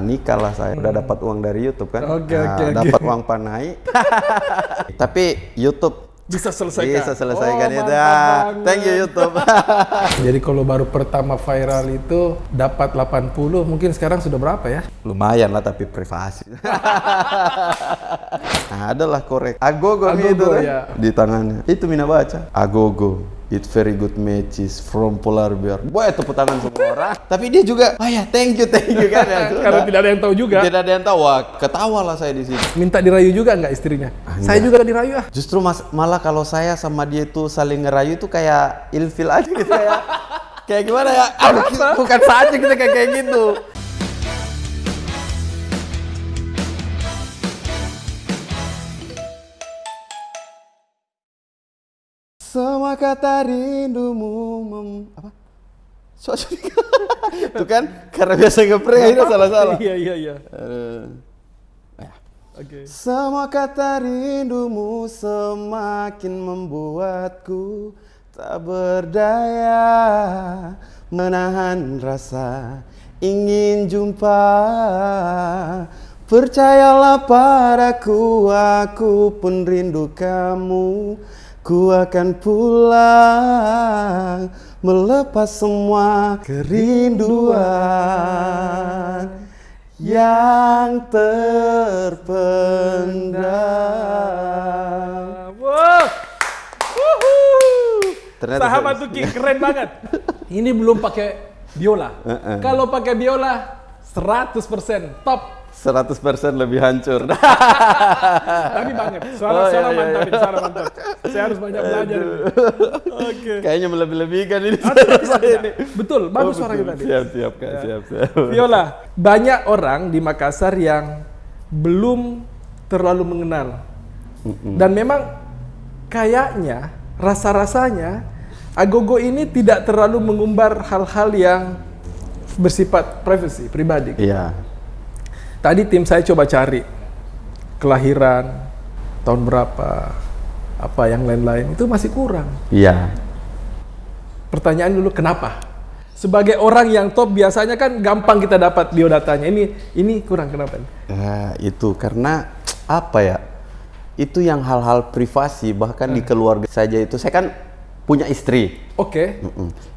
Nikah lah saya. Udah dapat uang dari YouTube kan. Oke. Dapat uang panai. Tapi YouTube Bisa selesaikan. bisa selesaikan itu. Mantap Thank you banget. YouTube. Jadi kalau baru pertama viral itu dapat 80, mungkin sekarang sudah berapa ya? Lumayan lah tapi privasi. Nah, adalah korek. Agogo gitu kan? Ya. Di tangannya. Itu Mina baca. Agogo. It very good matches from Polar Bear. Boy, tepuk tangan semua orang. Tapi dia juga, ya thank you kan ya. Karena tidak ada yang tahu juga. Tidak ada yang tahu. Wah, ketawa lah saya di sini. Minta dirayu juga nggak istrinya? Saya juga dirayu ah. Justru malah kalau saya sama dia tuh saling ngerayu tuh kayak ilfil aja gitu kayak gimana ya? Bukan saja kita kayak gitu. Semua kata rindumu apa? Itu kan karena biasa ngeprank itu salah-salah. Iya. Okay. Semua kata rindumu semakin membuatku tak berdaya menahan rasa ingin jumpa. Percayalah padaku, aku pun rindu kamu. Ku akan pulang melepas semua kerinduan yang terpendam. Wow. Ternyata Sahabat Tuki keren banget. Ini belum pakai biola. Kalau pakai biola 100% top. 100% lebih hancur. Tapi banget. Suara mantap. Saya harus banyak belajar. Oke. Kayaknya melebih-lebihkan ini. Betul, bagus suaranya tadi. Siap, Kak. Siap. Viola, banyak orang di Makassar yang belum terlalu mengenal. Dan memang kayaknya, rasa-rasanya Agogo ini tidak terlalu mengumbar hal-hal yang bersifat privasi, pribadi. Iya. Tadi tim saya coba cari kelahiran, tahun berapa, apa yang lain-lain, itu masih kurang. Iya. Pertanyaan dulu, kenapa? Sebagai orang yang top biasanya kan gampang kita dapat biodatanya. Ini kurang, kenapa? Itu karena apa ya? Itu yang hal-hal privasi, bahkan di keluarga saja itu. Saya kan punya istri. Oke.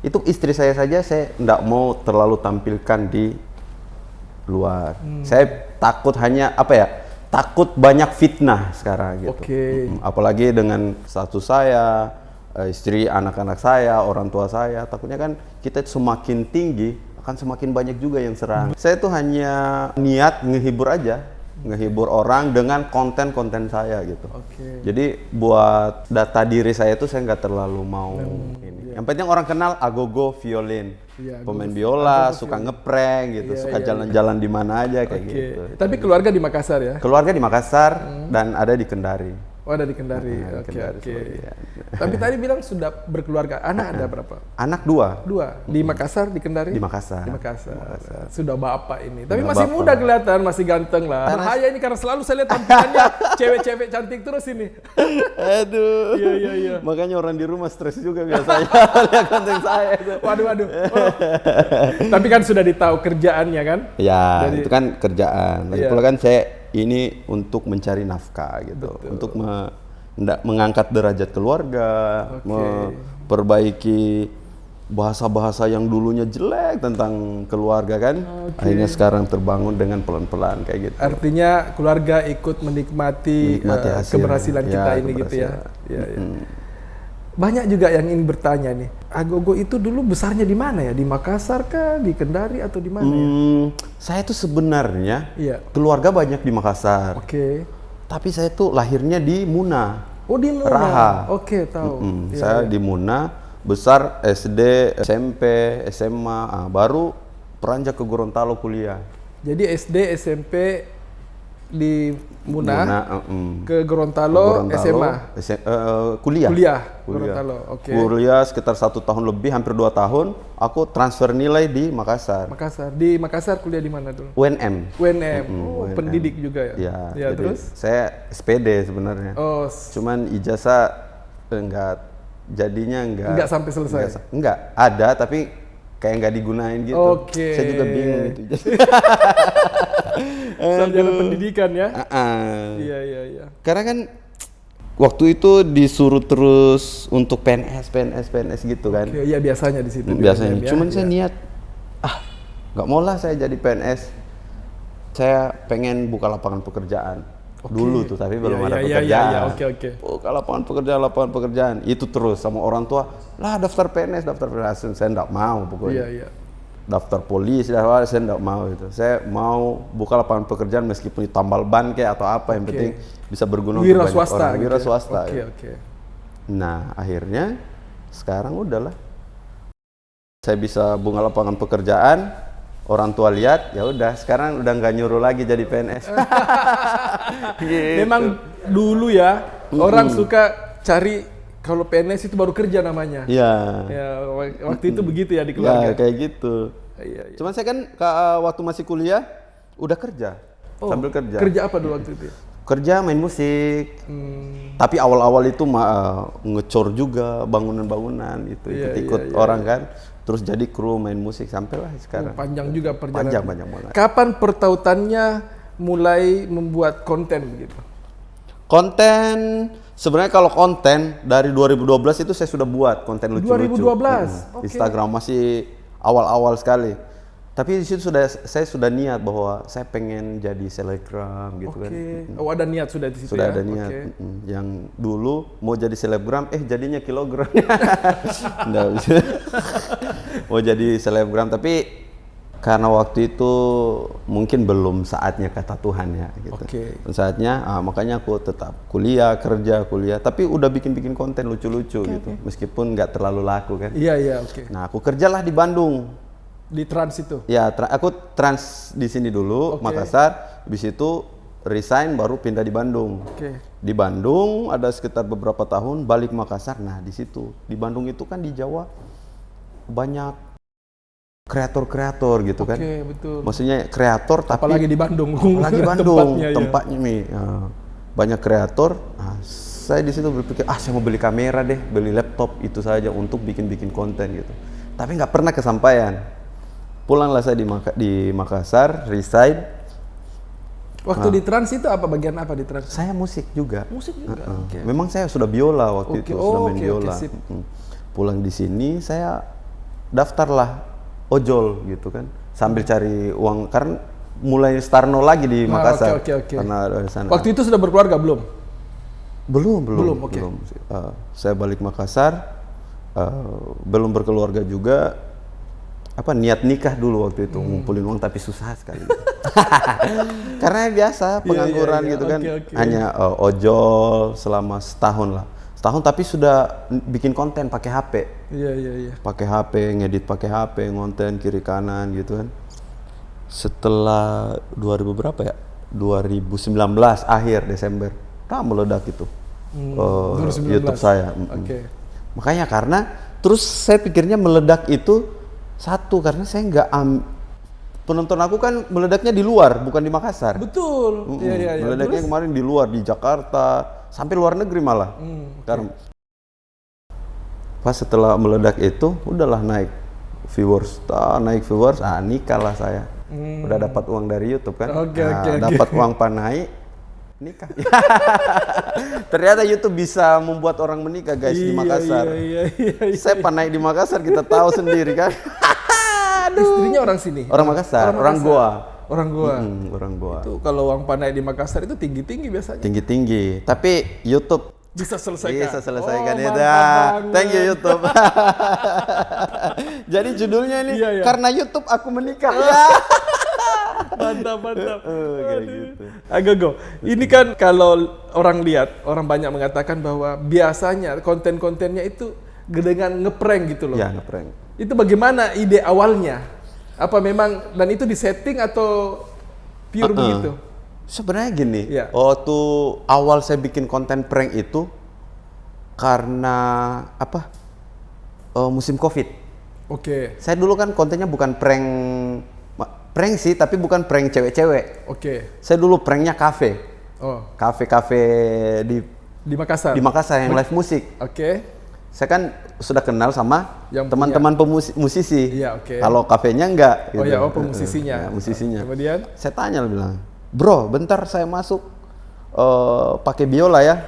Itu istri saya saja saya enggak mau terlalu tampilkan di luar. Saya takut takut banyak fitnah sekarang gitu. Apalagi dengan status saya, istri, anak-anak saya, orang tua saya, takutnya kan kita semakin tinggi akan semakin banyak juga yang serang. Saya tuh hanya niat ngehibur aja, ngehibur orang dengan konten-konten saya gitu. Jadi buat data diri saya itu saya nggak terlalu mau ini. Yang penting orang kenal Agogo violin. Pemain biola, suka ngeprank gitu, suka jalan-jalan di mana aja kayak gitu. Tapi keluarga di Makassar ya? Keluarga di Makassar dan ada di Kendari. Oh, ada di Kendari. Oke. Tapi tadi bilang sudah berkeluarga. Anak ada berapa? Anak 2. Di Makassar, di Kendari? Di Makassar. Sudah bapak ini. Tapi masih muda kelihatan, masih ganteng lah. Bahaya ini karena selalu saya lihat tampilannya cewek-cewek cantik terus ini. Aduh. Iya. Makanya orang di rumah stres juga biasanya lihat konten saya. Waduh. Oh. Tapi kan sudah ditahu kerjaannya kan? Ya, itu kan kerjaan. Lagi pula kan saya ini untuk mencari nafkah gitu. Untuk mengangkat derajat keluarga, memperbaiki bahasa-bahasa yang dulunya jelek tentang keluarga kan. Akhirnya sekarang terbangun dengan pelan-pelan kayak gitu. Artinya keluarga ikut menikmati keberhasilan kita ini gitu ya. Banyak juga yang ingin bertanya nih, Agogo itu dulu besarnya di mana ya? Di Makassar kah? Di Kendari atau di mana ya? Saya tuh sebenarnya keluarga banyak di Makassar. Tapi saya tuh lahirnya di Muna. Oh, di Muna. Raha. Tahu. Saya di Muna, besar SD, SMP, SMA, baru beranjak ke Gorontalo kuliah. Jadi SD, SMP di Muna, ke Gorontalo, SMA. Kuliah. Gorontalo. Kuliah sekitar 1 tahun lebih, hampir 2 tahun. Aku transfer nilai di Makassar. Di Makassar kuliah di mana dulu? UNM. UNM. Pendidik juga ya? Ya, terus? Saya SPD sebenarnya. Cuman ijazah enggak, jadinya enggak. Enggak sampai selesai? Enggak, ada tapi kayak nggak digunain gitu. Oke. Saya juga bingung gitu. Sarjana pendidikan ya. Iya. Karena kan waktu itu disuruh terus untuk PNS gitu kan. Oke, iya biasanya di situ. Biasanya. ya, Cuman saya niat, nggak mau lah saya jadi PNS. Saya pengen buka lapangan pekerjaan. Dulu tuh, tapi belum ada pekerjaan. Iya, oke. Buka lapangan pekerjaan. Itu terus sama orang tua, lah daftar PNS. Saya nggak mau pokoknya. Iya. Daftar polisi, saya nggak mau itu. Saya mau buka lapangan pekerjaan meskipun ditambal ban kayak atau apa, yang penting bisa berguna untuk banyak orang. Wira swasta. Oke. Nah, akhirnya sekarang udahlah. Saya bisa buka lapangan pekerjaan, orang tua lihat, ya udah. Sekarang udah nggak nyuruh lagi jadi PNS. Gitu. Memang dulu ya orang suka cari kalau PNS itu baru kerja namanya. Iya. Ya, waktu itu begitu ya di keluarga. Ya, kayak gitu. Iya. Cuman saya kan waktu masih kuliah udah kerja, sambil kerja. Kerja apa dulu waktu itu? Kerja main musik. Tapi awal-awal itu ngecor juga bangunan-bangunan itu ikut orang kan. Terus jadi kru main musik sampailah sekarang. Panjang juga perjalanan. Panjang banget. Kapan pertautannya mulai membuat konten begitu? Konten sebenarnya kalau konten dari 2012 itu saya sudah buat konten lucu-lucu. 2012. Instagram masih awal-awal sekali. Tapi di situ saya sudah niat bahwa saya pengen jadi selebgram gitu kan. Oh, ada niat sudah di situ sudah ya? ada niat. Yang dulu mau jadi selebgram, jadinya kilogram. Nggak bisa. Mau jadi selebgram, tapi karena waktu itu mungkin belum saatnya kata Tuhan ya gitu. Saatnya, makanya aku tetap kuliah, tapi udah bikin konten lucu-lucu gitu. Meskipun nggak terlalu laku kan. Iya. Nah, aku kerjalah di Bandung. Di Trans itu? Ya, aku trans di sini dulu, Makassar. Habis itu resign baru pindah di Bandung. Di Bandung ada sekitar beberapa tahun, balik Makassar. Nah, di situ di Bandung itu kan di Jawa banyak kreator gitu kan. Betul. Maksudnya kreator tapi apalagi di Bandung. tempatnya nih. Banyak kreator. Nah, saya di situ berpikir, saya mau beli kamera deh, beli laptop itu saja untuk bikin konten gitu. Tapi nggak pernah kesampaian. Pulanglah saya di Makassar, resign. Waktu di Trans itu apa, bagian apa di Trans? Saya musik juga. Musik juga. Memang saya sudah biola waktu itu, sudah main biola. Pulang di sini saya daftarlah ojol gitu kan, sambil cari uang karena mulai start nol lagi di Makassar. Karena ada sana. Waktu itu sudah berkeluarga belum? Belum. Saya balik Makassar, belum berkeluarga juga. Niat nikah dulu waktu itu, ngumpulin uang tapi susah sekali. Karena biasa pengangguran gitu kan, hanya ojol selama setahun tapi sudah bikin konten pakai HP. Iya. Pakai HP, ngedit pakai HP, ngonten kiri kanan gitu kan. Setelah 2019 akhir Desember, meledak itu. 2019. YouTube saya. Makanya karena terus saya pikirnya meledak itu satu karena saya nggak penonton aku kan meledaknya di luar bukan di Makassar. Betul. Iya. Meledaknya kemarin di luar, di Jakarta sampai luar negeri malah. Karena pas setelah meledak itu udahlah naik viewers, nikah lah saya. Udah dapat uang dari YouTube kan. Dapat uang panai, nikah. Ternyata YouTube bisa membuat orang menikah guys di Makassar. Iya. Saya panai di Makassar, kita tahu sendiri kan. Istrinya orang sini? Orang Makassar, orang Goa. Orang Goa. Itu kalau uang panai di Makassar itu tinggi-tinggi biasanya. Tinggi-tinggi, tapi YouTube bisa selesaikan. Itu. Thank you YouTube. Jadi judulnya ini karena YouTube aku menikah. Mantap. Gitu. Agogo. Ini kan kalau orang lihat, orang banyak mengatakan bahwa biasanya konten-kontennya itu dengan ngeprank gitu loh. Ya, ngeprank. Itu bagaimana ide awalnya? Apa memang dan itu disetting atau pure begitu? Sebenarnya gini, waktu awal saya bikin konten prank itu karena musim COVID. Saya dulu kan kontennya bukan prank sih, tapi bukan prank cewek-cewek. Saya dulu pranknya kafe. Kafe di Makassar. Di Makassar yang live musik. saya kan sudah kenal sama Yang teman-teman musisi. Iya, oke. Kalau kafenya enggak. Oh ya, pemusisinya. Ya, musisinya. Kemudian? Saya tanya, bilang, bro, bentar saya masuk pakai biola ya,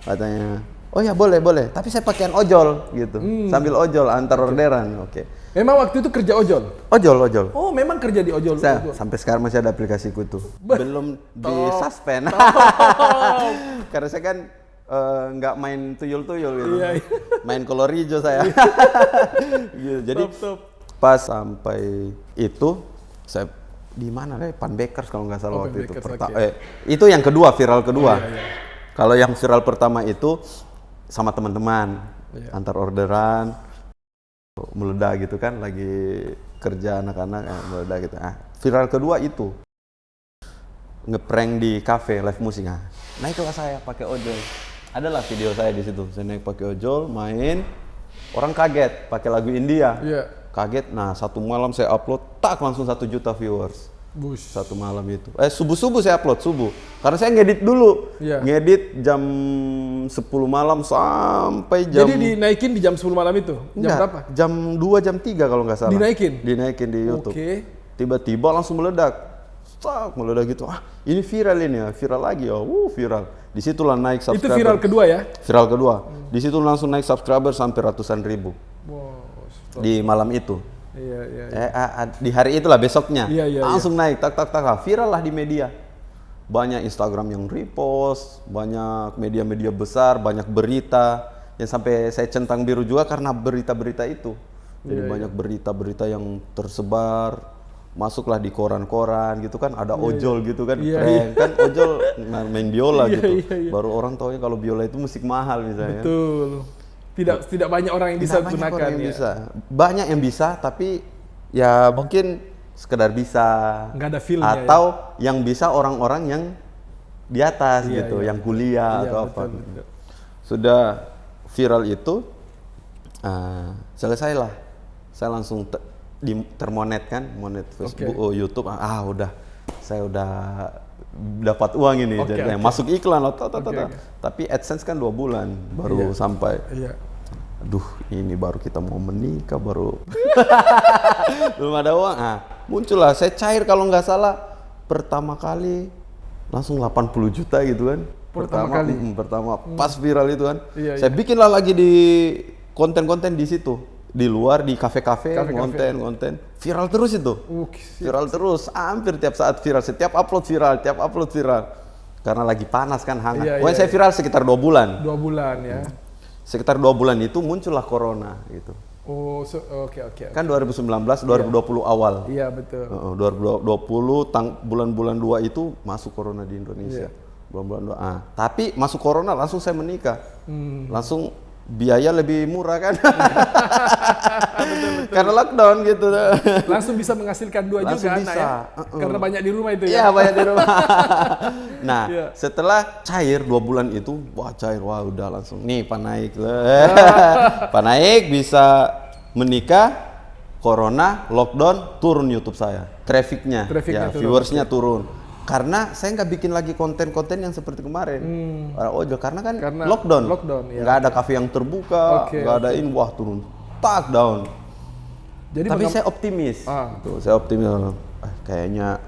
katanya. Oh ya boleh, tapi saya pakaian ojol gitu, sambil ojol antar orderan. Oke. Memang waktu itu kerja ojol? Ojol. Oh, memang kerja di ojol. Sampai sekarang masih ada aplikasiku tuh. Belum di suspend. Karena saya kan nggak main tuyul-tuyul gitu. Iya. Main kolor hijau saya. Gitu. Jadi Top. pas sampai itu saya di mana deh? Pan Bakers kalau nggak salah waktu itu. Itu yang kedua, viral kedua. Iya. Kalau yang viral pertama itu sama teman-teman, antar orderan, meledak gitu kan, lagi kerja anak-anak meledak gitu. Viral kedua itu ngeprank di cafe live musik. Naiklah saya pakai ojol. Adalah video saya di situ. Saya naik pakai ojol, main. Orang kaget pakai lagu India. Iya. Kaget. Nah, satu malam saya upload, langsung 1 juta viewers. Bush. Satu malam itu. Subuh-subuh saya upload, subuh. Karena saya ngedit dulu. Iya. Ngedit jam 10 malam sampai jam... Jadi dinaikin di jam 10 malam itu? Jam berapa? Jam 2, jam 3 kalau nggak salah. Dinaikin? Dinaikin di YouTube. Oke. Tiba-tiba langsung meledak. Meledak gitu. Ini viral ini ya. Viral lagi ya. Viral. Disitulah naik subscriber. Itu viral kedua ya? Viral kedua. Di situ langsung naik subscriber sampai ratusan ribu. Wow. Di malam itu. Iya. Di hari itulah besoknya langsung naik tak viral lah di media, banyak Instagram yang repost, banyak media-media besar, banyak berita yang sampai saya centang biru juga karena berita-berita itu. Jadi banyak berita-berita yang tersebar, masuklah di koran-koran gitu kan, ada ojol gitu kan, kan ojol main biola gitu. Baru orang taunya kalau biola itu musik mahal misalnya. Betul. Tidak banyak orang yang bisa gunakan ya. Banyak yang bisa, tapi ya mungkin sekedar bisa. Nggak ada feel-nya. Atau yang bisa orang-orang yang di atas gitu, yang kuliah atau apa. Betul. Sudah viral itu, selesailah. Saya langsung termonet kan, monet Facebook, YouTube. Udah, saya udah dapat uang ini, jadi masuk iklan loh, tapi AdSense kan 2 bulan baru sampai. Aduh, ini baru kita mau menikah baru belum ada uang. Muncullah, saya cair kalau nggak salah pertama kali langsung 80 juta gitu kan. Pertama pas viral itu kan. Saya bikinlah lagi di konten-konten di situ. Di luar, di kafe-kafe, konten viral terus itu. Viral terus, hampir tiap saat viral, setiap upload viral. Karena lagi panas kan, hangat. Pokoknya saya viral sekitar 2 bulan. 2 bulan ya. Sekitar 2 bulan itu muncullah corona gitu. Oke. Kan 2019, 2020 awal. Iya, betul. 2020 bulan-bulan 2 itu masuk corona di Indonesia. Bulan-bulan 2. Tapi masuk corona langsung saya menikah. Langsung biaya lebih murah kan. Betul. Karena lockdown gitu. Langsung bisa menghasilkan 2 langsung juga bisa. Ya? Karena banyak di rumah itu ya. Iya, banyak di rumah. Nah, setelah cair 2 bulan itu, wah udah langsung nih panaik. Panaik bisa menikah, corona, lockdown, turun YouTube saya. Trafficnya viewersnya turun. Karena saya nggak bikin lagi konten-konten yang seperti kemarin. Karena lockdown. Nggak ada kafe yang terbuka, nggak ada wah turun, down. Jadi tapi saya optimis. Saya optimis. Kayaknya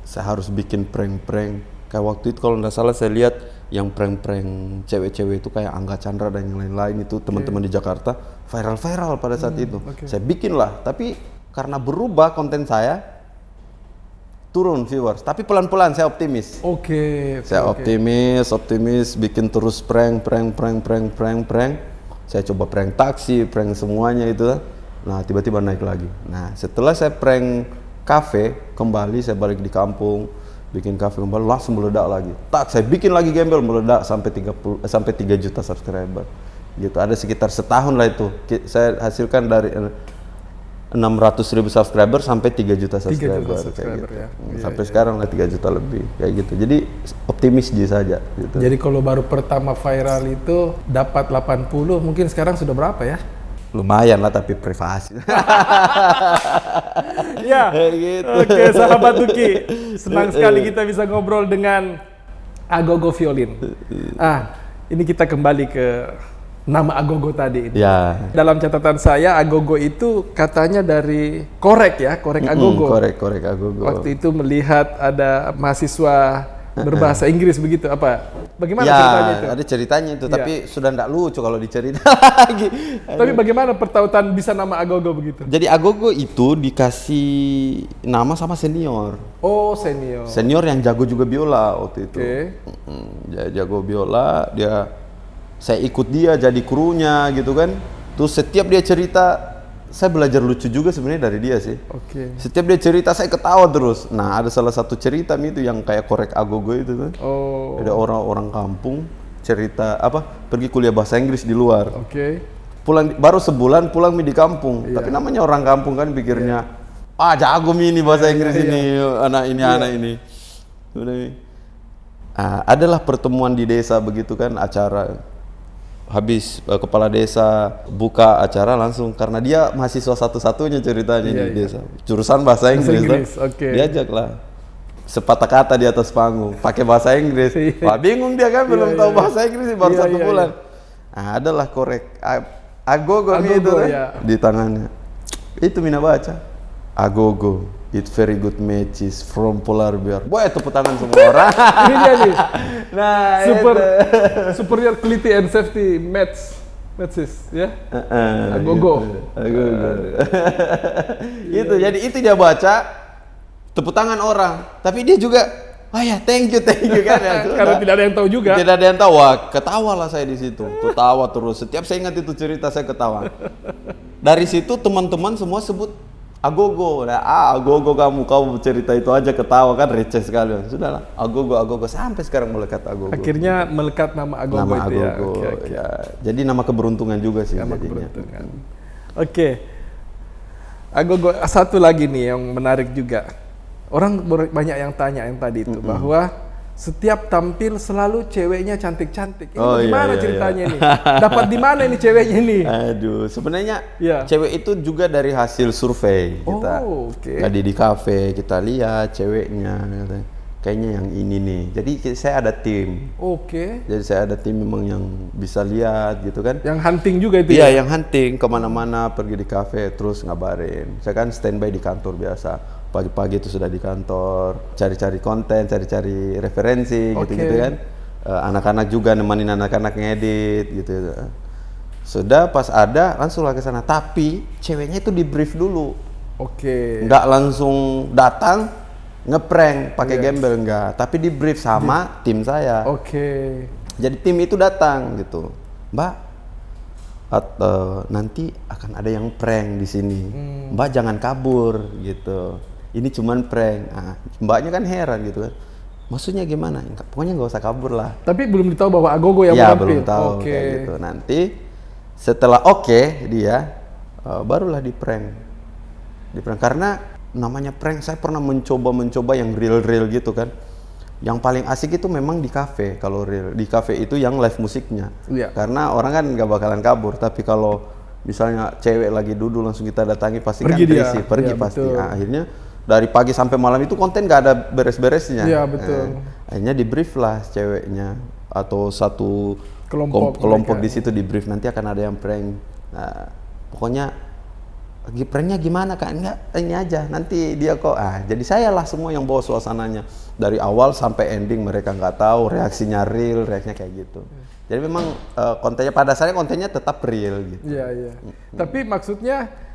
saya harus bikin prank-prank. Kayak waktu itu kalau nggak salah saya lihat yang prank-prank cewek-cewek itu kayak Angga Chandra dan yang lain-lain itu teman-teman di Jakarta viral pada saat itu. Saya bikin lah. Tapi karena berubah konten saya, turun viewers, tapi pelan-pelan saya optimis. Saya optimis, bikin terus prank. Saya coba prank taksi, prank semuanya itu. Nah, tiba-tiba naik lagi. Nah, setelah saya prank kafe, kembali saya balik di kampung, bikin kafe kembali, langsung meledak lagi. Saya bikin lagi gembel, meledak sampai 3 juta subscriber. Gitu, ada sekitar setahun lah itu. Saya hasilkan dari 600.000 subscriber sampai 3 juta subscriber, kayak gitu. Sampai sekarang lah 3 juta lebih kayak gitu. Jadi optimis saja gitu. Jadi kalau baru pertama viral itu dapat 80, mungkin sekarang sudah berapa ya? Lumayan lah, tapi privasi. Ya. Gitu. Oke, sahabat Tuki. Senang sekali kita bisa ngobrol dengan Agogo Violin. Ini kita kembali ke nama Agogo tadi ini. Ya. Dalam catatan saya, Agogo itu katanya dari Korek ya, Korek Agogo. Korek Agogo. Waktu itu melihat ada mahasiswa berbahasa Inggris begitu, apa? Bagaimana Ya, ceritanya itu? ada ceritanya itu, Ya. tapi sudah nggak lucu kalau dicerita lagi. Tapi bagaimana pertautan bisa nama Agogo begitu? Jadi Agogo itu dikasih nama sama senior. Oh, senior. Senior yang jago juga biola waktu itu. Oke. Dia jago biola, saya ikut dia jadi krunya gitu kan. Terus setiap dia cerita, saya belajar lucu juga sebenarnya dari dia sih. Oke. Setiap dia cerita saya ketawa terus. Nah, ada salah satu cerita itu yang kayak Korek Agogo itu kan. Oh. Ada orang-orang kampung cerita pergi kuliah bahasa Inggris di luar. Oke. Pulang baru sebulan pulang di kampung. Tapi namanya orang kampung kan pikirnya jago ini bahasa Inggris ini, anak ini. Udah. Adalah pertemuan di desa begitu kan, acara habis kepala desa buka acara langsung, karena dia mahasiswa satu-satunya ceritanya di desa, jurusan bahasa Inggris. Diajak lah sepatah kata di atas panggung pakai bahasa Inggris. Wah, bingung dia kan, belum tahu bahasa Inggris baru 1 bulan. Adalah Korek Agogo itu kan di tangannya. Itu Mina baca Agogo, it very good matches from Polar Bear. Boy, tepuk tangan semua orang. Ini dia nih. Nah, Superior Quality and Safety matches ya. Agogo. Gitu. Agogo. Itu jadi itu dia baca, tepuk tangan orang. Tapi dia juga, thank you kan ya. Karena tidak ada yang tahu juga. Tidak ada yang tahu. Ketawa lah saya di situ. Ketawa terus. Setiap saya ingat itu cerita saya ketawa. Dari situ teman-teman semua sebut Agogo. Nah, Agogo kamu cerita itu aja ketawa kan, receh sekali. Sudahlah, Agogo sampai sekarang melekat Agogo. Akhirnya melekat nama Agogo nama itu Agogo, ya. Okay. Ya. Jadi nama keberuntungan juga sih Nama jadinya. keberuntungan. Oke. Agogo, satu lagi nih yang menarik juga. Orang banyak yang tanya yang tadi itu bahwa setiap tampil selalu ceweknya cantik-cantik. Ini bagaimana ceritanya nih? Dapat di mana ini ceweknya nih? Aduh, sebenarnya cewek itu juga dari hasil survei kita. Jadi di kafe kita lihat ceweknya, kayaknya yang ini nih. Jadi saya ada tim. Jadi saya ada tim memang yang bisa lihat gitu kan. Yang hunting juga itu ya? Iya, yang hunting kemana-mana, pergi di kafe terus ngabarin. Saya kan standby di kantor biasa. Pagi-pagi itu sudah di kantor, cari-cari konten, cari-cari referensi, gitu-gitu kan. Anak-anak juga nemenin anak-anak ngedit, gitu. Sudah pas ada langsung lah ke sana. Tapi ceweknya itu di brief dulu. Nggak langsung datang ngeprank pakai gembel, enggak. Tapi di brief sama tim saya. Jadi tim itu datang gitu, Mbak. Nanti akan ada yang prank di sini. Mbak jangan kabur gitu. Ini cuman prank. Mbaknya kan heran gitu kan. Maksudnya gimana? Pokoknya nggak usah kabur lah. Tapi belum ditahu bahwa Agogo yang ya, menampil. Belum tahu kayak gitu. Nanti setelah dia barulah di prank. Karena namanya prank, saya pernah mencoba yang real gitu kan. Yang paling asik itu memang di kafe. Kalau real di kafe itu yang live musiknya. Karena orang kan nggak bakalan kabur. Tapi kalau misalnya cewek lagi duduk langsung kita datangi pasti pergi kan berisik, pergi pasti. Akhirnya dari pagi sampai malam itu konten nggak ada beres-beresnya. Akhirnya di brief lah ceweknya atau satu kelompok di situ di brief, nanti akan ada yang prank. Nah, pokoknya pranknya gimana kan? Enggak, ini aja nanti dia kok. Jadi saya lah semua yang bawa suasananya dari awal sampai ending. Mereka nggak tahu reaksinya real, reaksinya kayak gitu. Jadi memang kontennya pada dasarnya kontennya tetap real gitu. Iya. Tapi maksudnya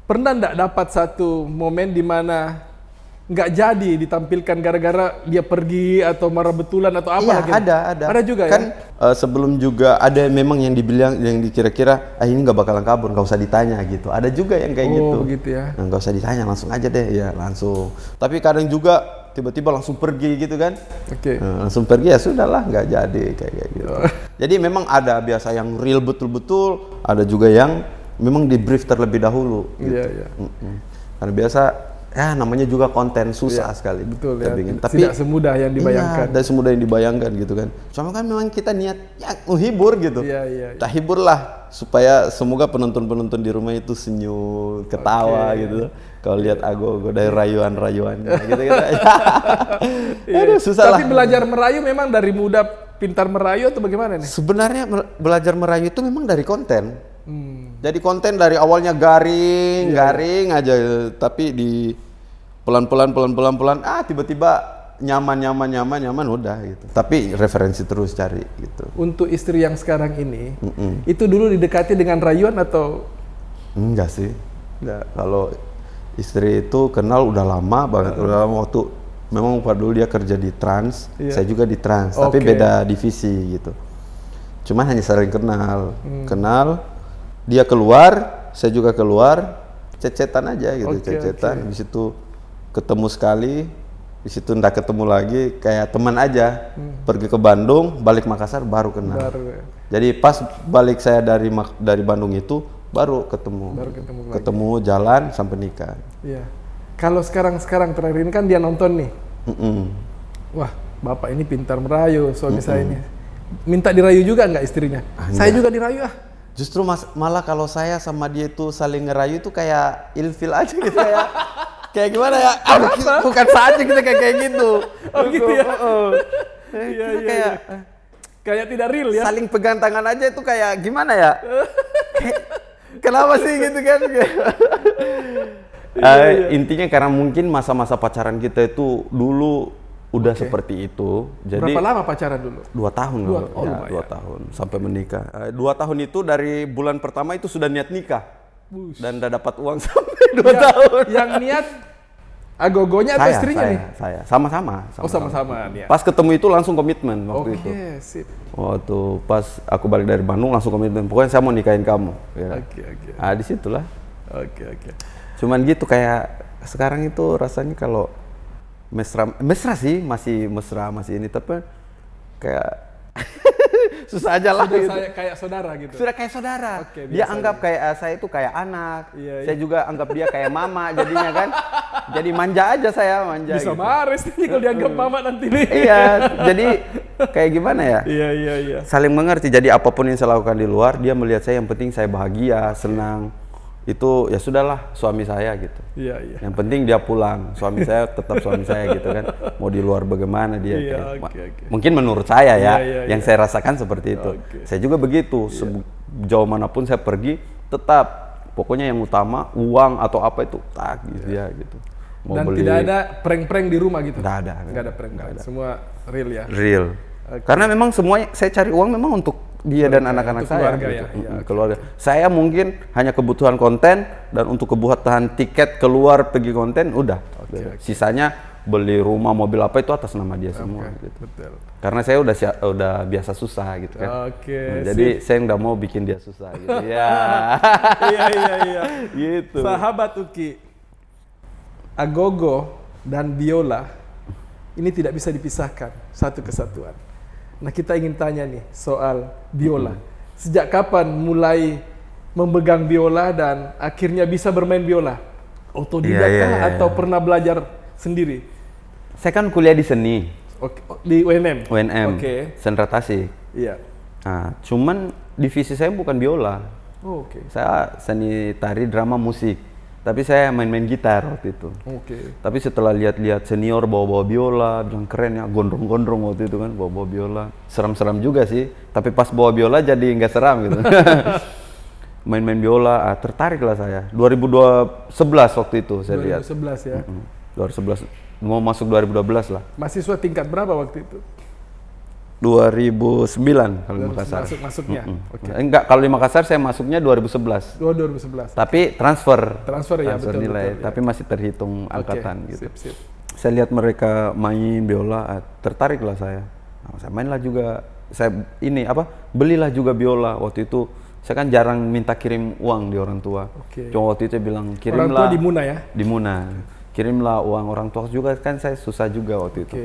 pernah nggak dapat satu momen di mana nggak jadi ditampilkan gara-gara dia pergi atau marah betulan atau apa lagi? Ada juga kan, ya? Sebelum juga ada memang yang dibilang, yang dikira-kira ini nggak bakalan kabur, nggak usah ditanya gitu. Ada juga yang kayak gitu. Begitu ya. Nggak usah ditanya, langsung aja deh. Ya langsung. Tapi kadang juga tiba-tiba langsung pergi gitu kan. Langsung pergi, ya sudahlah, nggak jadi kayak gitu. Jadi memang ada biasa yang real betul-betul, ada juga yang memang di brief terlebih dahulu. Iya. Karena biasa namanya juga konten susah sekali. Betul ya. Tapi tidak semudah yang dibayangkan. Tidak semudah yang dibayangkan gitu kan. Cuma kan memang kita niat menghibur gitu. Iya. Kita hiburlah supaya semoga penonton-penonton di rumah itu senyum, ketawa gitu. Kalau lihat Agogo dari rayuan-rayuannya gitu. Aduh, susah lah. Tapi belajar merayu memang dari muda pintar merayu atau bagaimana nih? Sebenarnya belajar merayu itu memang dari konten. Jadi konten dari awalnya garing aja, tapi di pelan-pelan tiba-tiba nyaman udah gitu. Tapi referensi terus cari gitu. Untuk istri yang sekarang ini, itu dulu didekati dengan rayuan atau? Enggak sih. Enggak. Kalau istri itu kenal udah lama banget, udah lama waktu memang dulu dia kerja di Trans, saya juga di Trans, tapi beda divisi gitu. Cuman hanya saling kenal, dia keluar, saya juga keluar, cecetan aja gitu, cecetan. Di situ ketemu sekali, di situ ndak ketemu lagi, kayak teman aja. Pergi ke Bandung, balik Makassar baru kenal. Jadi pas balik saya dari Bandung itu baru ketemu jalan sampai nikah. Iya. Kalau sekarang terakhir ini kan dia nonton nih. Wah, bapak ini pintar merayu, suami saya ini. Minta dirayu juga nggak istrinya? Saya juga dirayu ah. Justru malah kalau saya sama dia itu saling ngerayu itu kayak ilfil aja gitu ya. Kayak gimana ya? Bukan saja kita kayak gitu. Oh gitu ya? Iya. Kayak tidak real ya? Saling pegang tangan aja itu kayak gimana ya? Kenapa sih gitu kan? Intinya karena mungkin masa-masa pacaran kita itu dulu udah seperti itu. Jadi berapa lama pacaran dulu? 2 tahun. 2 tahun sampai menikah. 2 tahun itu dari bulan pertama itu sudah niat nikah. Dan udah dapat uang sampai 2 tahun. Yang niat agogonya atau istrinya nih? Saya. Sama-sama. Sama-sama niat. Pas ketemu itu langsung komitmen waktu itu. Sip. Waktu pas aku balik dari Bandung langsung komitmen. Pokoknya saya mau nikahin kamu. Ya. Oke. Disitulah. Oke. Cuman gitu kayak sekarang itu rasanya kalau mesra sih, masih mesra, masih ini, tapi kayak susah aja lah. Sudah gitu. Kayak saudara gitu. Sudah kayak saudara. Dia anggap kayak saya itu kayak anak. Saya juga anggap dia kayak mama jadinya kan. Jadi manja aja saya, manja. Bisa gitu. marah sih kalau dianggap mama nanti nih. Iya, jadi kayak gimana ya? Iya. Saling mengerti. Jadi apapun yang saya lakukan di luar, dia melihat saya yang penting saya bahagia, senang. Itu ya sudahlah suami saya gitu. Iya. Yang penting dia pulang, suami saya tetap suami saya gitu kan. Mau di luar bagaimana dia. Mungkin menurut saya ya, yang saya rasakan seperti itu. Saya juga begitu. Sejauh manapun saya pergi, tetap pokoknya yang utama uang atau apa itu gitu ya gitu. Mau dan beli, tidak ada prank-prank di rumah gitu. Nggak ada prank. Semua real ya. Real. Karena memang semuanya saya cari uang memang untuk dia dan anak-anak saya keluarga gitu. ya. Keluarga. Saya mungkin hanya kebutuhan konten dan untuk kebutuhan tiket keluar pergi konten udah. Sisanya beli rumah, mobil apa itu atas nama dia semua gitu. Betul. Karena saya udah biasa susah gitu kan. Jadi saya nggak mau bikin dia susah gitu. Iya. Gitu. Sahabat Uki, agogo dan biola ini tidak bisa dipisahkan, satu kesatuan. Nah, kita ingin tanya nih soal biola. Sejak kapan mulai memegang biola dan akhirnya bisa bermain biola? Otodidak atau pernah belajar sendiri? Saya kan kuliah di seni. Di UNM? UNM, Sendra Tasik. Iya. Nah, cuman divisi saya bukan biola. Saya seni tari, drama, musik. Tapi saya main-main gitar waktu itu. Tapi setelah lihat-lihat senior bawa-bawa biola, bilang keren ya, gondrong-gondrong waktu itu kan, bawa-bawa biola. Seram-seram juga sih, tapi pas bawa biola jadi nggak seram gitu. Main-main biola, tertarik lah saya. 2011 waktu itu saya lihat. 2011 ya? 2011, mau masuk 2012 lah. Mahasiswa tingkat berapa waktu itu? 2009 kalau di Makassar. Masuknya? Enggak, kalau di Makassar saya masuknya 2011. 2011. Tapi transfer ya, betul, nilai, betul, tapi masih terhitung angkatan gitu. Sip. Saya lihat mereka main biola, tertarik lah saya. Nah, saya mainlah juga. Saya belilah juga biola. Waktu itu saya kan jarang minta kirim uang di orang tua. Cuma waktu itu bilang kirimlah. Orang tua di Muna ya? Di Muna. Kirimlah uang orang tua juga, kan saya susah juga waktu itu.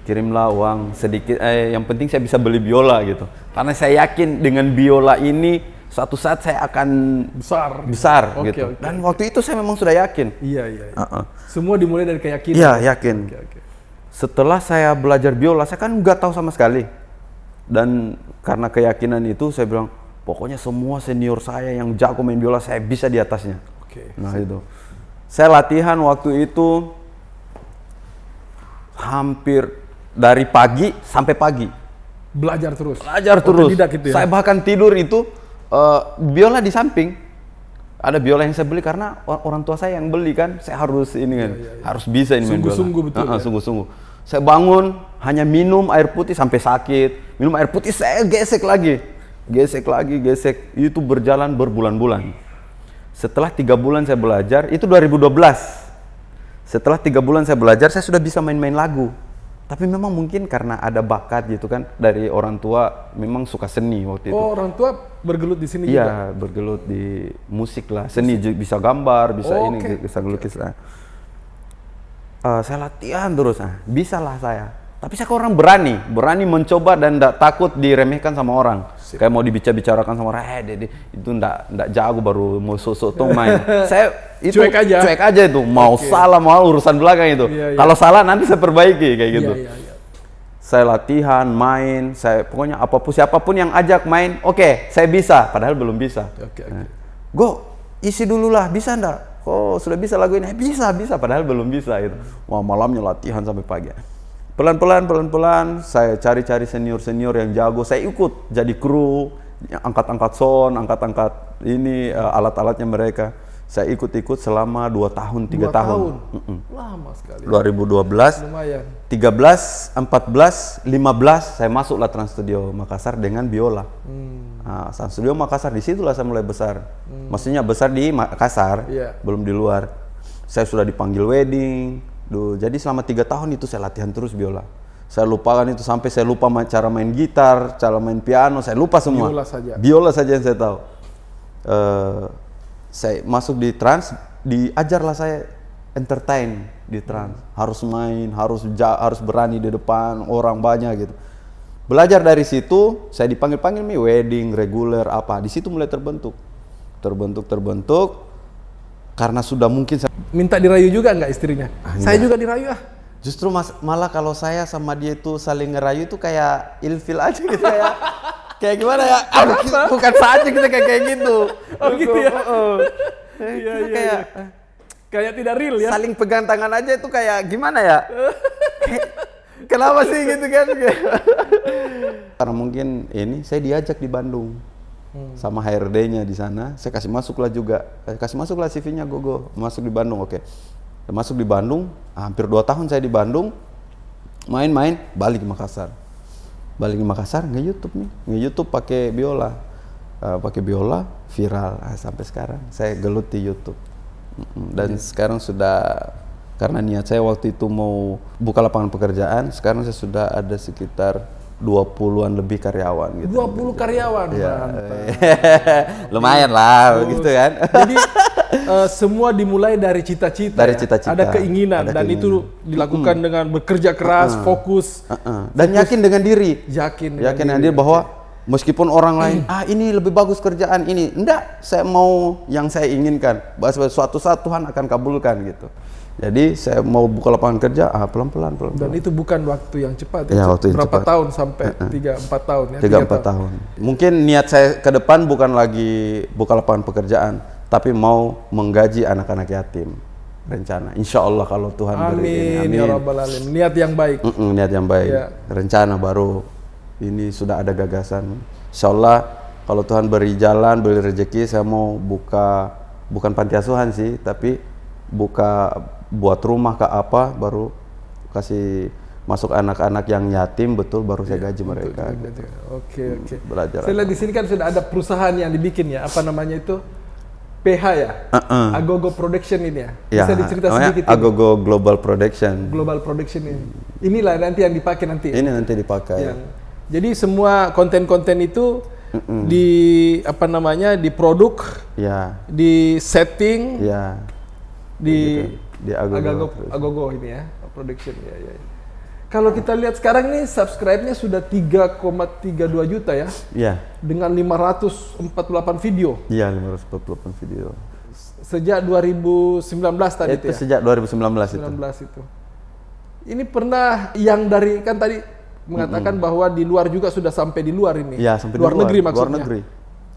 Kirimlah uang sedikit, yang penting saya bisa beli biola gitu. Karena saya yakin dengan biola ini suatu saat saya akan besar gitu. Dan waktu itu saya memang sudah yakin. Iya. Semua dimulai dari keyakinan. Iya, yakin. Setelah saya belajar biola, saya kan nggak tahu sama sekali. Dan karena keyakinan itu saya bilang, pokoknya semua senior saya yang jago main biola, saya bisa di atasnya. Nah itu. Saya latihan waktu itu hampir dari pagi sampai pagi. Belajar terus. Belajar terus. Otodidak gitu ya? Saya bahkan tidur itu biola di samping. Ada biola yang saya beli karena orang tua saya yang beli kan. Saya harus ini kan, harus bisa ini main biola. Sungguh-sungguh betul ya? Sungguh-sungguh. Saya bangun hanya minum air putih sampai sakit. Minum air putih saya gesek lagi. Gesek. Itu berjalan berbulan-bulan. Setelah 3 bulan saya belajar, itu 2012. Setelah 3 bulan saya belajar, saya sudah bisa main-main lagu. Tapi memang mungkin karena ada bakat gitu kan dari orang tua, memang suka seni waktu itu. Oh, orang tua bergelut di sini juga? Iya, bergelut di musik lah, seni bisa gambar, bisa bisa ngelukis lah. Saya latihan terus, bisa lah saya. Tapi saya orang berani mencoba dan tidak takut diremehkan sama orang. Kayak mau dibicarakan sama orang, itu ndak jago baru mau sosok tuh main. Saya itu cuek aja itu, mau salah mau urusan belakang itu. Kalau salah nanti saya perbaiki kayak gitu. Saya latihan, main, saya pokoknya siapapun yang ajak main, oke, saya bisa, padahal belum bisa. Go, isi dulu lah, bisa ndak? Oh, sudah bisa lagu ini, bisa, padahal belum bisa gitu. Wah, malamnya latihan sampai pagi. Pelan-pelan saya cari senior yang jago, saya ikut jadi kru, angkat-angkat sound, angkat-angkat ini alat-alatnya mereka. Saya ikut selama 2 tahun, 3 tahun. Lama sekali. 2012, lumayan. 13, 14, 15 saya masuklah Trans Studio Makassar dengan biola. Trans Studio Makassar, disitulah saya mulai besar. Maksudnya besar di Makassar, belum di luar. Saya sudah dipanggil wedding. Jadi selama 3 tahun itu saya latihan terus biola. Saya lupakan itu sampai saya lupa cara main gitar, cara main piano, saya lupa semua. Biola saja yang saya tahu. Saya masuk di Trans, diajarlah saya entertain di Trans. Harus main, harus berani di depan orang banyak gitu. Belajar dari situ, saya dipanggil nih wedding, reguler apa. Di situ mulai terbentuk. Karena sudah mungkin saya minta dirayu juga nggak istrinya? Saya juga dirayu Justru malah kalau saya sama dia itu saling ngerayu itu kayak ilfil aja gitu kayak gimana ya? Bukan saja kita kayak gitu. Oh gitu ya? Iya. Kayak tidak real ya? Saling pegang tangan aja itu kayak gimana ya? Kenapa sih gitu kan? Karena mungkin saya diajak di Bandung. Sama HRD-nya di sana, saya kasih masuklah CV-nya Gogo, masuk di Bandung, oke. Masuk di Bandung, hampir 2 tahun saya di Bandung, main-main, balik ke Makassar, nge-YouTube pakai biola, viral, sampai sekarang saya gelut di YouTube, dan sekarang sudah, karena niat saya waktu itu mau buka lapangan pekerjaan, sekarang saya sudah ada sekitar 20-an lebih karyawan gitu. 20 karyawan, lumayan lah gitu kan. Jadi semua dimulai dari cita-cita. Ada keinginan dan itu dilakukan dengan bekerja keras, fokus dan yakin dengan diri. Yakin dengan diri bahwa meskipun orang lain ini lebih bagus kerjaan ini, enggak, saya mau yang saya inginkan. Bahwa suatu saat Tuhan akan kabulkan gitu. Jadi saya mau buka lapangan kerja, pelan-pelan. Dan itu bukan waktu yang cepat ya? Berapa tahun sampai 3-4 tahun ya? 3-4 tahun. Mungkin niat saya ke depan bukan lagi buka lapangan pekerjaan, tapi mau menggaji anak-anak yatim. Rencana, insya Allah kalau Tuhan beri ini. Amin ya Rabbal Alamin. Niat yang baik. Niat yang baik. Rencana baru ini sudah ada gagasan. Insya Allah kalau Tuhan beri jalan, beri rezeki, saya mau buka, bukan panti asuhan sih, tapi buat rumah ke apa, baru kasih masuk anak-anak yang yatim baru saya gaji mereka. Oke. Belajar. Saya lihat di sini kan sudah ada perusahaan yang dibikin ya, apa namanya itu? PH ya? Agogo Production ini ya? Bisa dicerita sedikit? Agogo Global Production. Global Production ini. Inilah nanti yang dipakai nanti. Ini nanti dipakai. Jadi semua konten-konten itu diproduk, di setting, di Agogo ini ya, production ya. Kalau kita lihat sekarang nih subscribe-nya sudah 3,32 juta ya. Iya. Dengan 548 video. Iya, 548 video. Sejak 2019 tadi itu ya. Sejak 2019 itu. Ini pernah yang dari kan tadi mengatakan bahwa di luar juga sudah sampai di luar ini. Iya, sampai luar negeri maksudnya. Luar negeri.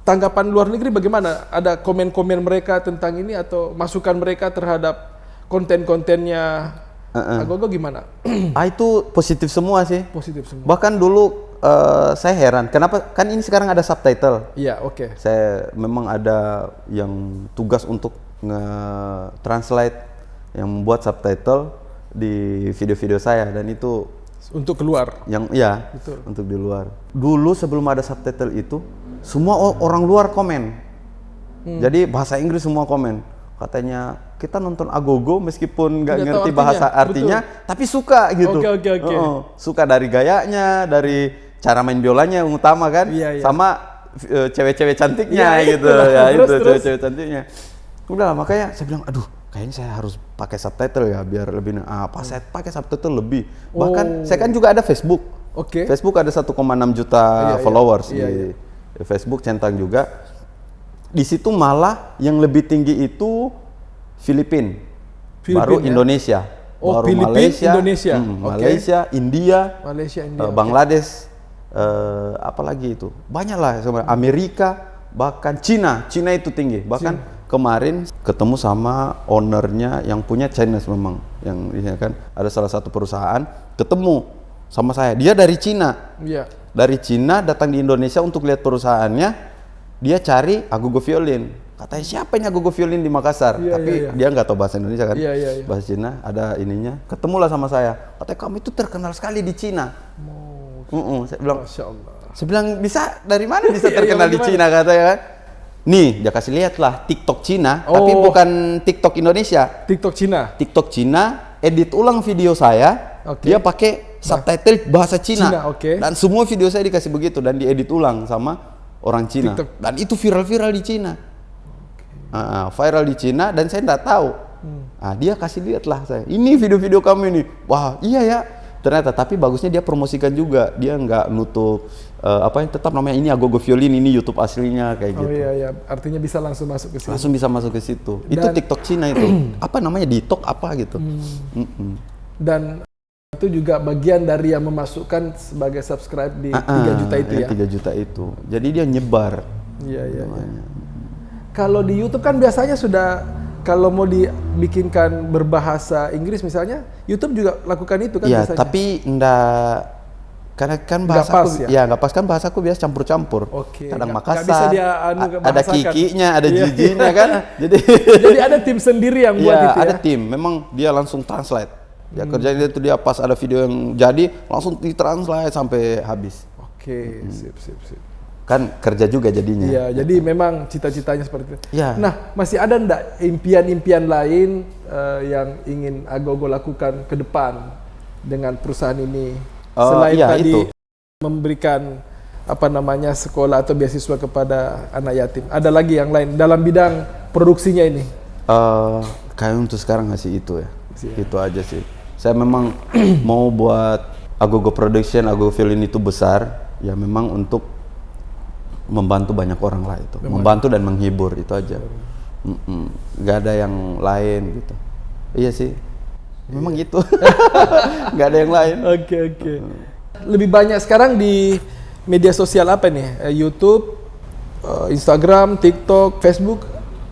Tanggapan luar negeri bagaimana? Ada komen-komen mereka tentang ini atau masukan mereka terhadap konten-kontennya Agogo gimana? Itu positif semua sih. Positif semua. Bahkan dulu saya heran, kenapa kan ini sekarang ada subtitle. Iya, oke. Saya memang ada yang tugas untuk nge-translate, yang membuat subtitle di video-video saya, dan itu Untuk keluar. yang ya Betul. untuk di luar. Dulu sebelum ada subtitle itu, semua orang luar komen. Jadi bahasa Inggris semua komen. Katanya kita nonton Agogo meskipun nggak Tidak tahu ngerti artinya, bahasa artinya, tapi suka gitu. Oke. Suka dari gayanya, dari cara main biolanya yang utama kan, Iya. sama cewek-cewek cantiknya Iya, gitu. itulah. Ya Terus. itu cewek-cewek cantiknya. Udah makanya saya bilang, aduh kayaknya saya harus pakai subtitle ya biar lebih saya pakai subtitle lebih. Bahkan saya kan juga ada Facebook. Oke. Facebook ada 1,6 juta Iya, followers iya. di Facebook, centang juga. Di situ malah yang lebih tinggi itu Filipina, baru ya? Indonesia, Oh, baru Filipina, Malaysia, Indonesia. Oke. Malaysia, India, Malaysia, India. Bangladesh, apalagi itu banyak lah, Amerika, bahkan Cina itu tinggi. Bahkan kemarin ketemu sama ownernya yang punya Chinese memang, yang ini kan ada salah satu perusahaan, ketemu sama saya, dia dari Cina. Iya. Dari Cina datang di Indonesia untuk lihat perusahaannya, dia cari Agogo Violin. Katanya siapa ini Agogo Violin di Makassar? Iya, Tapi iya. dia nggak tahu bahasa Indonesia kan? Iya. Bahasa Cina, ada ininya. Ketemulah sama saya. Katanya kamu itu terkenal sekali di Cina. Saya bilang, Masya Allah. saya bilang bisa dari mana bisa Iya, terkenal di bagaimana? Cina katanya kan? Nih, dia kasih lihat lah TikTok Cina, tapi Oh. bukan TikTok Indonesia. TikTok Cina. TikTok Cina, edit ulang video saya, Oke. dia pakai subtitle bahasa Cina. Cina, oke. Dan semua video saya dikasih begitu dan diedit ulang sama orang Cina. TikTok. Dan itu viral di Cina. Viral di Cina dan saya nggak tahu. Dia kasih lihat lah saya. Ini video-video kamu ini. Wah, iya ya. Ternyata, tapi bagusnya dia promosikan juga. Dia nggak nutup tetap namanya ini Agogo Violin, ini YouTube aslinya kayak Oh gitu. iya, artinya bisa langsung masuk ke sini. Langsung bisa masuk ke situ. Itu Dan- TikTok Cina itu. Apa namanya? TikTok apa gitu. Dan itu juga bagian dari yang memasukkan sebagai subscribe di 3 juta itu ya. 3 juta itu. Jadi dia nyebar. Iya. Kalau di YouTube kan biasanya sudah, kalau mau dibikinkan berbahasa Inggris misalnya, YouTube juga lakukan itu kan Iya, biasanya. tapi enggak, karena kan Nggak bahasaku pas ya? nggak pas, kan bahasaku biasa campur-campur. Oke, Kadang nggak Makassar, bisa dia ada bahasakan. kikinya, ada Iya. jijinya kan. Jadi Jadi ada tim sendiri yang buat iya, itu ya. ada tim. Memang dia langsung translate. Ya kerjanya itu dia pas ada video yang jadi langsung ditranslate sampai habis. Oke, sip. Kan kerja juga jadinya. Iya, jadi memang cita-citanya seperti itu. Iya. Nah, masih ada ndak impian-impian lain yang ingin Agogo lakukan ke depan dengan perusahaan ini? Selain iya, tadi itu. memberikan sekolah atau beasiswa kepada anak yatim. Ada lagi yang lain dalam bidang produksinya ini? Kayak untuk sekarang ngasih itu ya. Siap. Itu aja sih. Saya memang mau buat Agogo Production, Agogo Violin itu besar, ya memang untuk membantu banyak orang lah itu. Membantu dan menghibur, itu aja. Gak ada yang lain gitu. Iya sih. Memang gitu. Gak ada yang lain. Oke. Lebih banyak sekarang di media sosial apa nih? YouTube, Instagram, TikTok, Facebook,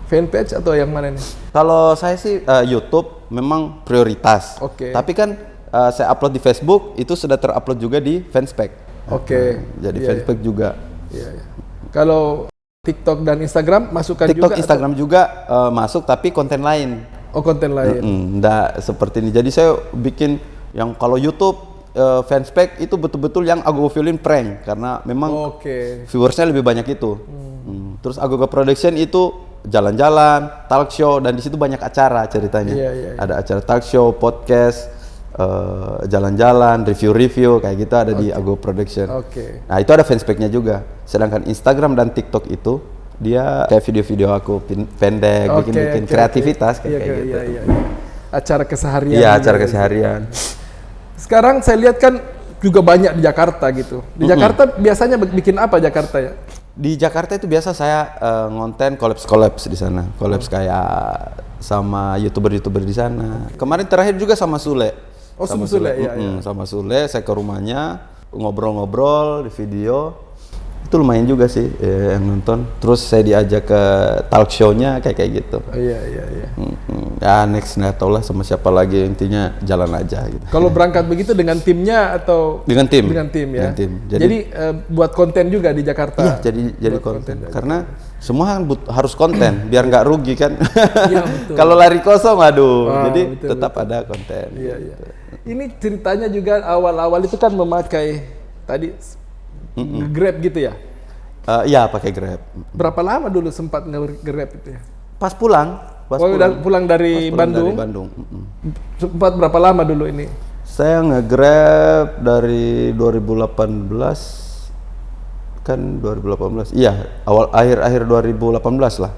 fanpage atau yang mana nih? Kalau saya sih YouTube memang prioritas. Oke. Tapi kan saya upload di Facebook itu sudah terupload juga di Fanspage. Oke. Jadi Iya, Fanspage juga. Iya. Kalau TikTok dan Instagram masukkan TikTok, juga? Instagram juga masuk tapi konten lain. Oh, konten lain. Nggak seperti ini. Jadi saya bikin yang kalau YouTube Fanspage itu betul-betul yang Agogo Violin prank karena memang Oke. viewersnya lebih banyak itu. Terus Agogo Production itu jalan-jalan, talk show, dan di situ banyak acara ceritanya. Iya. Ada acara talk show, podcast, jalan-jalan, review-review kayak gitu ada di Agogo Production. Oke. Nah itu ada fanspage-nya juga. Sedangkan Instagram dan TikTok itu dia kayak video-video aku pendek, bikin kreativitas kayak gitu. Iya. Acara keseharian. Iya, acara keseharian. Sekarang saya lihat kan juga banyak di Jakarta gitu. Di Jakarta biasanya bikin apa Jakarta ya? Di Jakarta itu biasa saya ngonten collabs di sana. Collabs kayak sama YouTuber di sana. Kemarin terakhir juga sama Sule. Oh, sama Sule, iya. Sama Sule, saya ke rumahnya ngobrol-ngobrol di video. Itu itu lumayan juga sih yang nonton. Terus saya diajak ke talk show-nya kayak gitu. Iya. Ya next nggak tahu lah sama siapa lagi, intinya jalan aja gitu. Kalau berangkat begitu dengan timnya atau Dengan tim ya. dengan tim. Jadi buat konten juga di Jakarta. Iya, jadi konten. Karena semua kan harus konten biar nggak rugi kan. Iya, betul. Kalau lari kosong aduh. Jadi tetap ada konten. Iya. Ini ceritanya juga awal-awal itu kan memakai tadi Grab gitu ya. Iya, pakai Grab. Berapa lama dulu sempat nge-Grab itu ya? Pas pulang Pulang dari Bandung. Dari Bandung. Sempat berapa lama dulu ini? Saya nge-Grab dari 2018 kan 2018. Iya, akhir 2018 lah.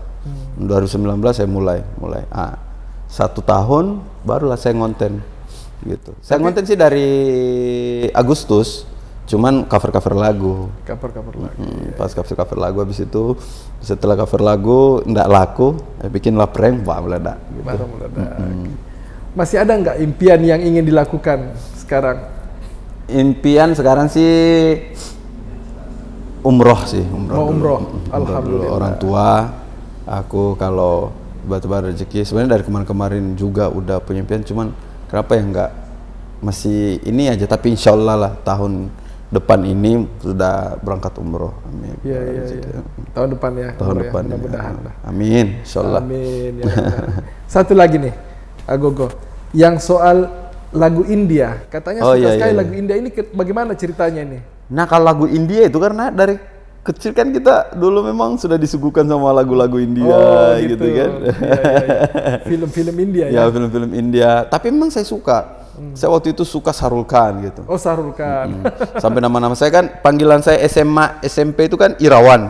2019 saya mulai. 1 tahun barulah saya ngonten gitu. Saya ngonten sih dari Agustus. Cuman cover lagu. Cover lagu. Pas cover lagu, habis itu setelah cover lagu ndak laku, bikinlah prank, wah meledak. Gitu. Baru meledak. Masih ada nggak impian yang ingin dilakukan sekarang? Impian sekarang sih umroh sih, Umroh. Alhamdulillah. Orang tua, aku kalau tiba-tiba rezeki, sebenarnya dari kemarin juga udah punya impian, cuman kenapa ya nggak masih ini aja, tapi insya Allah lah tahun depan ini sudah berangkat umroh. Amin. Iya. Tahun depan ya. Tahun depan. Mudah-mudahan. Amin. Insyaallah. Amin. Ya, satu lagi nih, Agogo. Yang soal lagu India, katanya suka sekali lagu India ini. Bagaimana ceritanya ini? Nah, kalau lagu India itu karena dari kecil kan kita dulu memang sudah disuguhkan sama lagu-lagu India gitu kan. Iya. Film-film India ya. Ya, film-film India. Tapi memang saya suka. Saya waktu itu suka Shahrukh Khan gitu. Oh, Shahrukh Khan. Sampai nama-nama saya kan, panggilan saya SMA, SMP itu kan Irawan.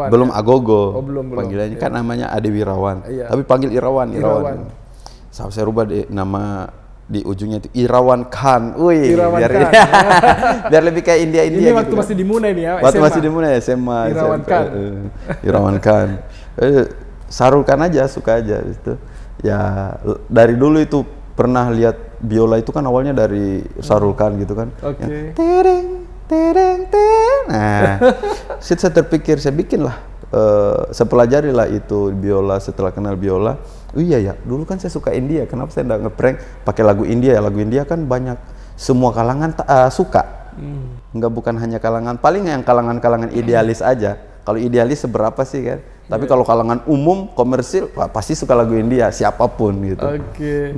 Belum Agogo. Oh, belum. Panggilannya kan namanya Ade Wirawan. Iya. Tapi panggil Irawan. Sampai saya rubah nama di ujungnya itu Irawan Khan. Wih, biar lebih kayak India Ini gitu. waktu masih dimulai nih ya. Waktu SMA. masih dimulai SMA. Irawan Khan. Irawan Khan. Shahrukh Khan aja, suka aja gitu. Ya dari dulu itu pernah lihat biola itu kan awalnya dari Shahrukh Khan gitu kan. Oke. Tereng. Nah, saya terpikir saya bikin lah. Saya pelajari lah itu biola. Setelah kenal biola, oh iya ya, dulu kan saya suka India. Kenapa saya nggak ngeprank pakai lagu India? Lagu India kan banyak, semua kalangan suka. Nggak, bukan hanya kalangan, paling yang kalangan idealis aja. Kalau idealis seberapa sih kan? Tapi kalau kalangan umum komersil, pasti suka lagu India, siapapun gitu. Oke.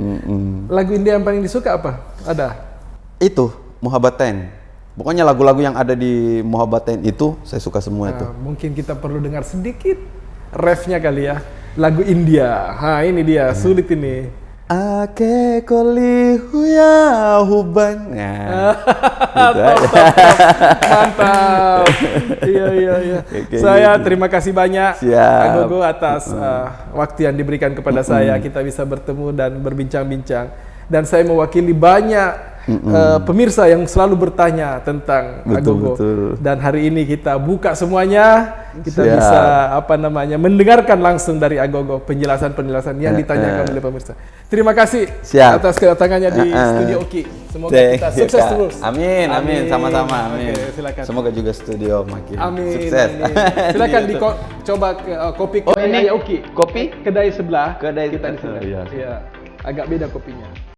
Lagu India yang paling disuka apa? Ada? Itu Mohabbatain. Pokoknya lagu-lagu yang ada di Mohabbatain itu saya suka semua itu. Mungkin kita perlu dengar sedikit refnya kali ya. Lagu India. Ini dia, sulit ini. Ake koli huya huban. Mantap. Iya. Saya terima kasih banyak Agogo atas waktu yang diberikan kepada saya. Kita bisa bertemu dan berbincang-bincang. Dan saya mewakili banyak pemirsa yang selalu bertanya tentang Agogo. Dan hari ini kita buka semuanya, kita bisa mendengarkan langsung dari Agogo penjelasan-penjelasan yang ditanyakan oleh pemirsa. Terima kasih atas kedatangannya di Studio Oki. Semoga kita sukses terus. Amin. Sama-sama. Amin. Oke, silakan. Semoga juga studio makin sukses. Amin. Silakan coba kopi kedai Oki. Kopi Kedai sebelah. Kedai kita di sana. Iya. Agak beda kopinya.